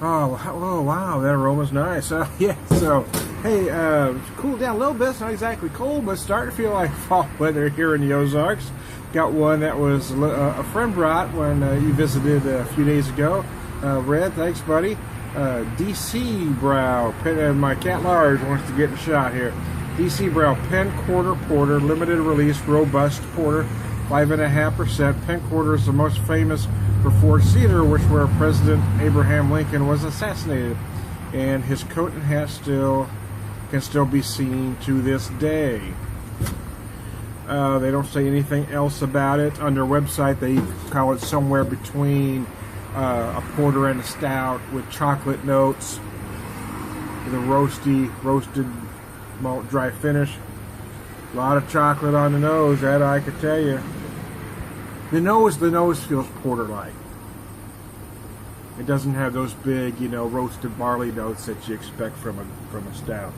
Oh, wow, that aroma's nice. Yeah, so, hey, it's cooled down a little bit. It's not exactly cold, but it's starting to feel like fall weather here in the Ozarks. Got one that was a friend brought when you visited a few days ago. Red, thanks, buddy. DC Brau, Penn, my cat Large wants to get a shot here. DC Brau, Penn Quarter Porter, limited release, robust porter, 5.5%. Penn Quarter is the most famous for four-seater, which where President Abraham Lincoln was assassinated, and his coat and hat can still be seen to this day. They don't say anything else about it. On their website, they call it somewhere between a porter and a stout with chocolate notes, with a roasted malt dry finish. A lot of chocolate on the nose, that I could tell you. The nose feels porter-like. It doesn't have those big, roasted barley notes that you expect from a stout.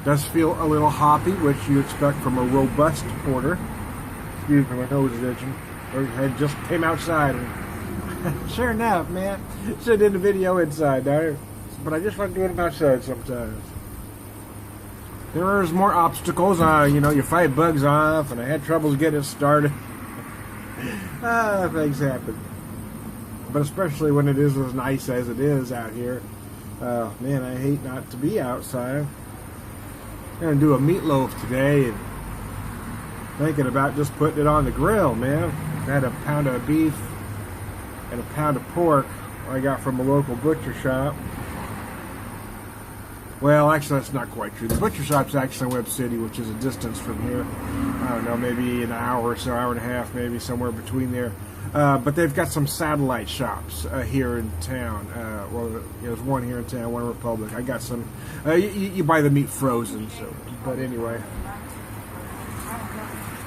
Does feel a little hoppy, which you expect from a robust porter. Excuse me, my nose is itching. I just came outside and sure enough, man, should have did the video inside now, but I just like doing them outside sometimes. There's more obstacles. You fight bugs off, and I had troubles getting it started. Things happen. But especially when it is as nice as it is out here. Man, I hate not to be outside. I'm going to do a meatloaf today, and thinking about just putting it on the grill, man. I had a pound of beef and a pound of pork I got from a local butcher shop. Well, actually, that's not quite true. The butcher shop's actually in Webb City, which is a distance from here. I don't know, maybe an hour or so, hour and a half, maybe somewhere between there. But they've got some satellite shops here in town. Well, there's one here in town, one in Republic. I got some. You buy the meat frozen, so. But anyway.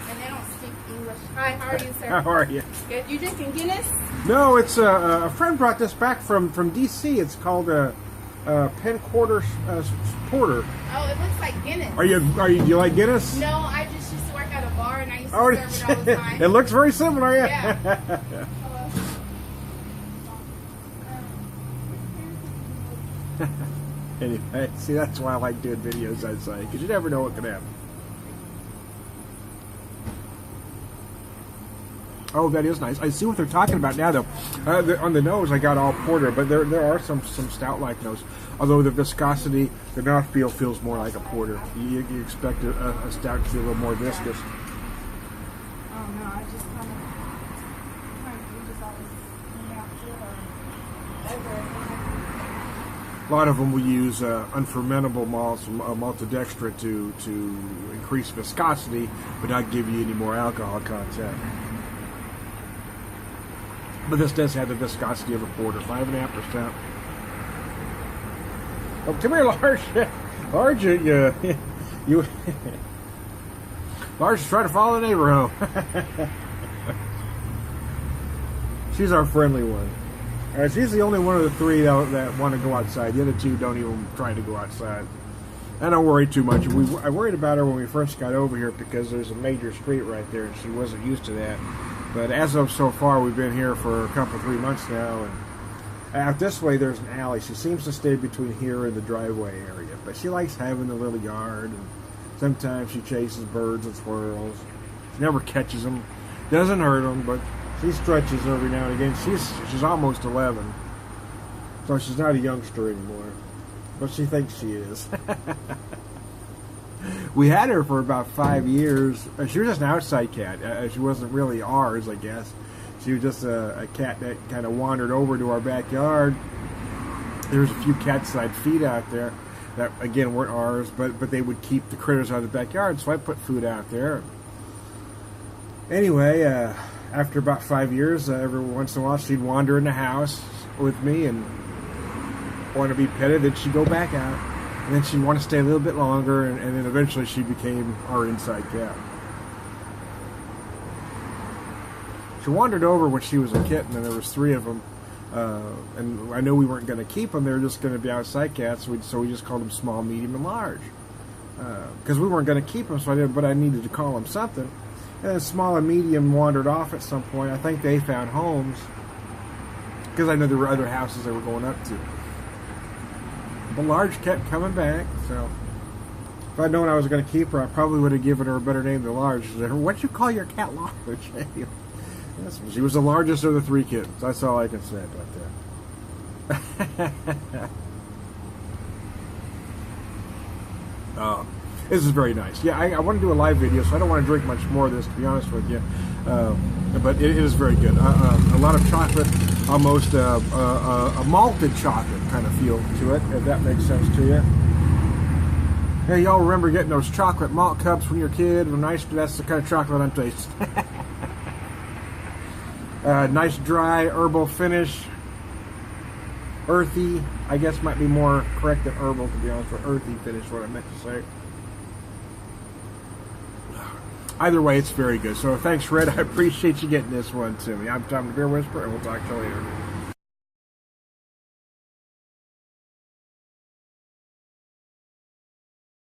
And they don't speak English. Hi, how are you, sir? How are you? Good. You drinking Guinness? No, it's a friend brought this back from D.C. It's called Penn Quarter Porter. Oh, it looks like Guinness. Do you like Guinness? No, I just used to work at a bar and I used to serve it all the time. It looks very similar, yeah. Anyway, see, that's why I like doing videos outside, because you never know what can happen. Oh, that is nice. I see what they're talking about now, though. On the nose, I got all porter, but there are some stout-like notes. Although the viscosity, the mouthfeel feels more like a porter. You expect a stout to be a little more viscous. Oh, no, I just kind of just always A lot of them will use unfermentable malts, maltodextrin, to increase viscosity, but not give you any more alcohol content. But this does have the viscosity of a porter, 5.5%. Oh, come here, Large. Large, you Large is trying to follow the neighbor home. She's our friendly one. She's the only one of the three that want to go outside. The other two don't even try to go outside. I don't worry too much. I worried about her when we first got over here because there's a major street right there, and she wasn't used to that. But as of so far, we've been here for a couple, 3 months now, and out this way there's an alley. She seems to stay between here and the driveway area, but she likes having the little yard, and sometimes she chases birds and squirrels. She never catches them, doesn't hurt them, but she stretches every now and again. She's almost 11, so she's not a youngster anymore, but she thinks she is. We had her for about 5 years. She was just an outside cat. She wasn't really ours, I guess. She was just a cat that kind of wandered over to our backyard. There was a few cats that I'd feed out there that, again, weren't ours, but they would keep the critters out of the backyard, so I put food out there. Anyway, after about 5 years, every once in a while, she'd wander in the house with me and want to be petted. Then she'd go back out. And then she'd want to stay a little bit longer, and then eventually she became our inside cat. She wandered over when she was a kitten, and there was 3 of them. And I knew we weren't going to keep them. They were just going to be outside cats, so we just called them small, medium, and large. Because we weren't going to keep them, but I needed to call them something. And then small and medium wandered off at some point. I think they found homes because I know there were other houses they were going up to. The large kept coming back, so if I'd known I was going to keep her, I probably would have given her a better name than Large. What'd you call your cat, Large? Yes, she was the largest of the 3 kittens. That's all I can say about that. This is very nice. Yeah, I want to do a live video, so I don't want to drink much more of this, to be honest with you. But it is very good. A lot of chocolate, almost a malted chocolate kind of feel to it, if that makes sense to you. Hey, y'all remember getting those chocolate malt cups when you were a kid? Nice. That's the kind of chocolate I'm tasting. Nice dry herbal finish. Earthy, I guess might be more correct than herbal, to be honest with earthy finish, what I meant to say. Either way, it's very good. So thanks, Red. I appreciate you getting this one to me. I'm Tom the Beer Whisperer, and we'll talk to you later.